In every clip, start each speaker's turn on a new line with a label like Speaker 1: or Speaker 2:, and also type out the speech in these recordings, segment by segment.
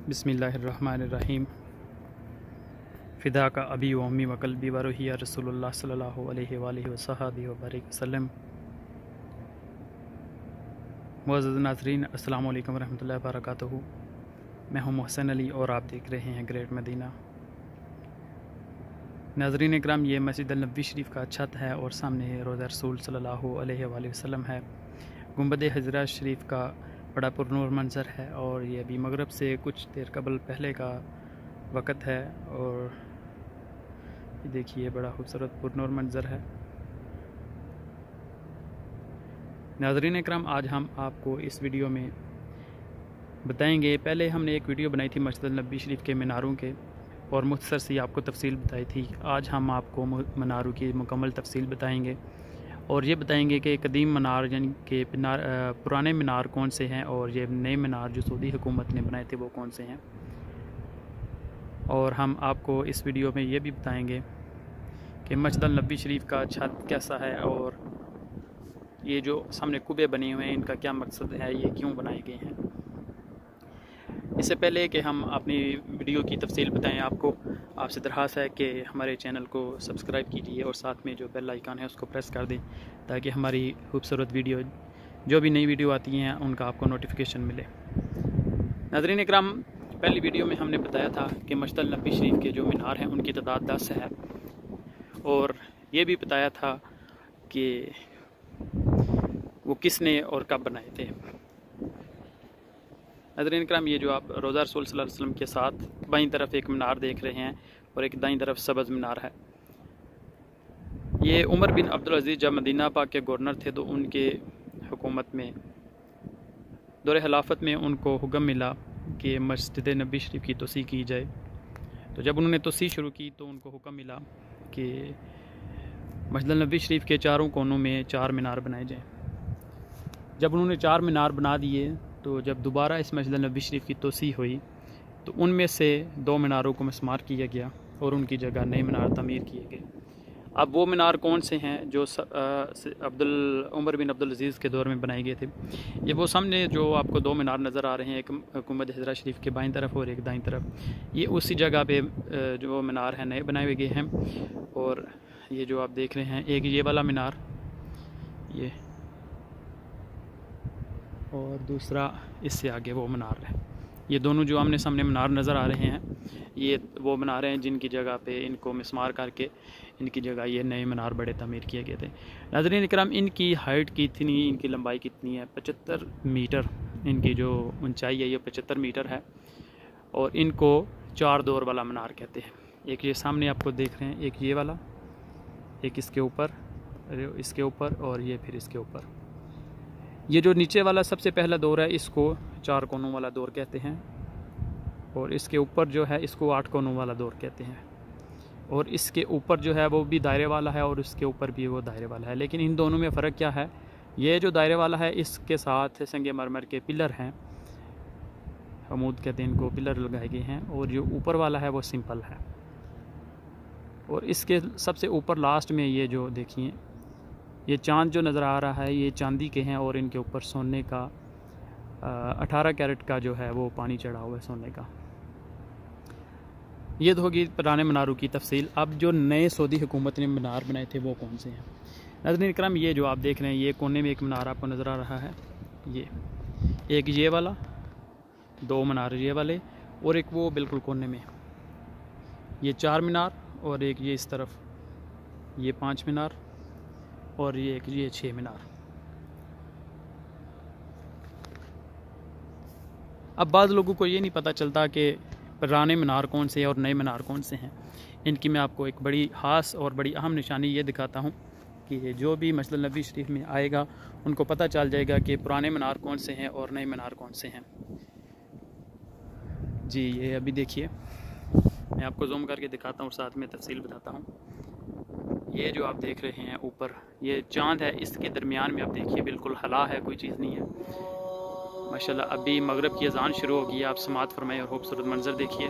Speaker 1: बिस्मिल्लाहिर्रहमानिर्रहीम। फ़िदा का अबी व अम्मी व क़ल्बी व रूही रसूलुल्लाह सल्लल्लाहु अलैहि व बारिक वसल्लम। मुअज़्ज़ज़ नाज़रीन, अस्सलामु अलैकुम रहमतुल्लाहि व बरकातुहू। मैं हूँ मोहसिन अली और आप देख रहे हैं ग्रेट मदीना। नाज़रीन इकराम, ये मस्जिद नबवी शरीफ का छत है और सामने रोज़ा रसूल सल्लल्लाहु अलैहि वसल्लम है। गुंबद हज़रा शरीफ का बड़ा पुरनूर मंज़र है और ये अभी मगरिब से कुछ देर कबल पहले का वक़्त है और ये देखिए बड़ा खूबसूरत पुरनूर मंज़र है। नाज़रीन इकराम, आज हम आपको इस वीडियो में बताएंगे, पहले हमने एक वीडियो बनाई थी मस्जिद नबवी शरीफ के मीनारों के और मुख्तसर सी आपको तफसील बताई थी। आज हम आपको मीनारों की मुकम्मल तफसील बताएंगे और ये बताएंगे कि कदीम मीनार यानी कि पुराने मीनार कौन से हैं और ये नए मीनार जो सऊदी हुकूमत ने बनाए थे वो कौन से हैं। और हम आपको इस वीडियो में ये भी बताएंगे कि मस्जिद नबवी शरीफ का छत कैसा है और ये जो सामने कुबे बने हुए हैं इनका क्या मकसद है, ये क्यों बनाए गए हैं। इससे पहले कि हम अपनी वीडियो की तफसील बताएं, आपसे दरख्वास्त है कि हमारे चैनल को सब्सक्राइब कीजिए और साथ में जो बेल आइकन है उसको प्रेस कर दें ताकि हमारी खूबसूरत वीडियो जो भी नई वीडियो आती हैं उनका आपको नोटिफिकेशन मिले। नाज़रीन इकराम, पहली वीडियो में हमने बताया था कि मस्जिद नबवी शरीफ के जो मीनार हैं उनकी तादाद 10 है और ये भी बताया था कि वो किसने और कब बनाए थे। नाज़रीन इकराम, ये जो आप रोज़ा रसूल सल्लल्लाहु अलैहि वसल्लम के साथ बाईं तरफ एक मीनार देख रहे हैं और एक दाईं तरफ सब्ज़ मीनार है। ये उमर बिन अब्दुल अज़ीज़ जब मदीना पाक के गवर्नर थे तो उनके हुकूमत में दौरे खिलाफत में उनको हुक्म मिला कि मस्जिद नबवी शरीफ की तोसी की जाए। तो जब उन्होंने तोसी शुरू की तो उनको हुक्म मिला कि मस्जिद नबवी शरीफ के चारों कोनों में 4 मीनार बनाए जाएँ। जब उन्होंने 4 मीनार बना दिए तो जब दोबारा इस मस्जिद नबवी शरीफ की तोसी हुई तो उनमें से 2 मीनारों को मिस्मार किया गया और उनकी जगह नए मीनार तमीर किए गए। अब वो मीनार कौन से हैं जो उमर बिन अब्दुल अज़ीज़ के दौर में बनाए गए थे। ये वो सामने जो आपको 2 मीनार नज़र आ रहे हैं, एक गुंबद हज़रा शरीफ के बाईं तरफ और एक दाईं तरफ, ये उसी जगह पे जो मीनार हैं नए बनाए गए हैं। और ये जो आप देख रहे हैं, एक ये वाला मीनार ये और दूसरा इससे आगे वो मीनार है। ये दोनों जो आमने सामने मीनार नज़र आ रहे हैं ये वो मीनार हैं जिनकी जगह पे इनको मिस्मार करके इनकी जगह ये नए मीनार बड़े तमीर किए गए थे। नाज़रीन इकराम, इनकी हाइट कितनी, इनकी लंबाई कितनी है? 75 मीटर इनकी जो ऊंचाई है ये 75 मीटर है और इनको 4 दौर वाला मीनार कहते हैं। एक ये सामने आपको देख रहे हैं, एक ये वाला, एक इसके ऊपर और ये फिर इसके ऊपर। ये जो नीचे वाला सबसे पहला दौर है इसको 4 कोनों वाला दौर कहते हैं और इसके ऊपर जो है इसको 8 कोनों वाला दौर कहते हैं और इसके ऊपर जो है वो भी दायरे वाला है और इसके ऊपर भी वो दायरे वाला है। लेकिन इन दोनों में फ़र्क क्या है, ये जो दायरे वाला है इसके साथ संगे मरमर के पिलर हैं, हमूद कहते हैं इनको, पिलर लगाए गए हैं और जो ऊपर वाला है वो सिंपल है। और इसके सबसे ऊपर लास्ट में ये जो देखिए ये चांद जो नज़र आ रहा है ये चांदी के हैं और इनके ऊपर सोने का 18 कैरेट का जो है वो पानी चढ़ा हुआ है सोने का। ये तो होगी पुराने मीनारों की तफसील। अब जो नए सऊदी हुकूमत ने मीनार बनाए थे वो कौन से हैं। नाज़रीन इकराम, ये जो आप देख रहे हैं ये कोने में एक मीनार आपको नज़र आ रहा है, ये एक ये वाला, 2 मीनार ये वाले और एक वो बिल्कुल कोने में, ये 4 मीनार और एक ये इस तरफ ये 5 मीनार और ये एक ये 6 मीनार। अब बाद लोगों को ये नहीं पता चलता कि पुराने मीनार कौन से हैं और नए मीनार कौन से हैं। इनकी मैं आपको एक बड़ी ख़ास और बड़ी अहम निशानी ये दिखाता हूँ कि जो भी मस्जिद नबवी शरीफ में आएगा उनको पता चल जाएगा कि पुराने मीनार कौन से हैं और नए मीनार कौन से हैं। जी ये अभी देखिए, मैं आपको जूम करके दिखाता हूँ, साथ में तफसील बताता हूँ। ये जो आप देख रहे हैं ऊपर ये चांद है, इसके दरमियान में आप देखिए बिल्कुल हला है, कोई चीज़ नहीं है माशाल्लाह। अभी मगरिब की अजान शुरू हो गई है, आप समात फरमाएं और खूबसूरत मंजर देखिए।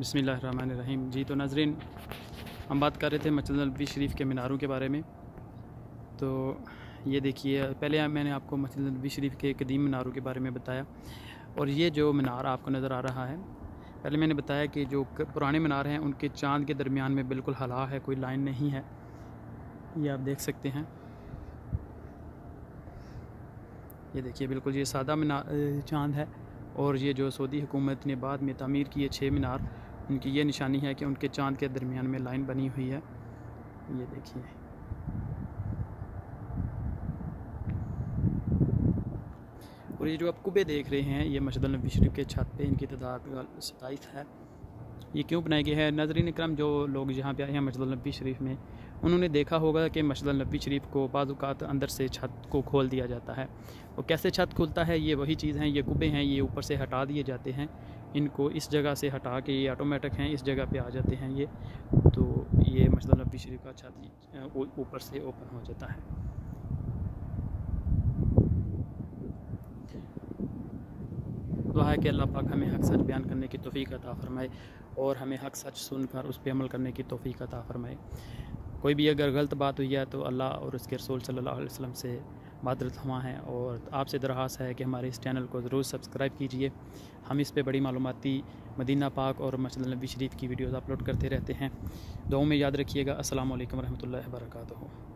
Speaker 1: बिस्मिल्लाहिर्रहमानिर्रहीम। जी तो नाज़रीन, हम बात कर रहे थे मस्जिद नबवी शरीफ के मीनारों के बारे में। तो ये देखिए, पहले मैंने आपको मस्जिद नबवी शरीफ के कदीम मीनारों के बारे में बताया, और ये जो मीनार आपको नज़र आ रहा है, पहले मैंने बताया कि जो पुराने मीनार हैं उनके चाँद के दरमियान में बिल्कुल हला है, कोई लाइन नहीं है। ये आप देख सकते हैं, ये देखिए बिल्कुल ये सादा मीनार चाँद है। और ये जो सऊदी हुकूमत ने बाद में तामीर किए 6 मीनार, उनकी ये निशानी है कि उनके चाँद के दरमियान में लाइन बनी हुई है। ये देखिए, और ये जो आप कुबे देख रहे हैं, ये मस्जिद नबवी शरीफ के छत पे इनकी तादाद 27 है। ये क्यों बनाई गई है? नाज़रीन इकराम, जो लोग यहाँ पे आए हैं मस्जिद नबवी शरीफ में, उन्होंने देखा होगा कि मस्जिद नबवी शरीफ को बाज़ औक़ात अंदर से छत को खोल दिया जाता है। और कैसे छत खुलता है, ये वही चीज़ हैं, ये कुबे हैं, ये ऊपर से हटा दिए जाते हैं। इनको इस जगह से हटा के ये ऑटोमेटिक हैं, इस जगह पे आ जाते हैं ये। तो ये मस्जिद नबवी शरीफ का छत ऊपर से ओपन हो जाता है। दुआ है कि अल्लाह पाक हमें हक़ सच बयान करने की तौफ़ीक़ अता फ़रमाए, और हमें हक़ सच सुनकर उस पर अमल करने की तौफ़ीक़ अता फ़रमाए। कोई भी अगर गलत बात हुई है तो अल्लाह और उसके रसूल सल्लल्लाहु अलैहि वसल्लम से मादरत हुआ है। और आपसे दरख्वास्त है कि हमारे इस चैनल को ज़रूर सब्सक्राइब कीजिए। हम इस पे बड़ी मालूमाती मदीना पाक और मस्जिद नबवी शरीफ की वीडियोज़ अपलोड करते रहते हैं। दुआओं में याद रखिएगा। अस्सलामु अलैकुम रहमतुल्लाहि व बरकातुहू।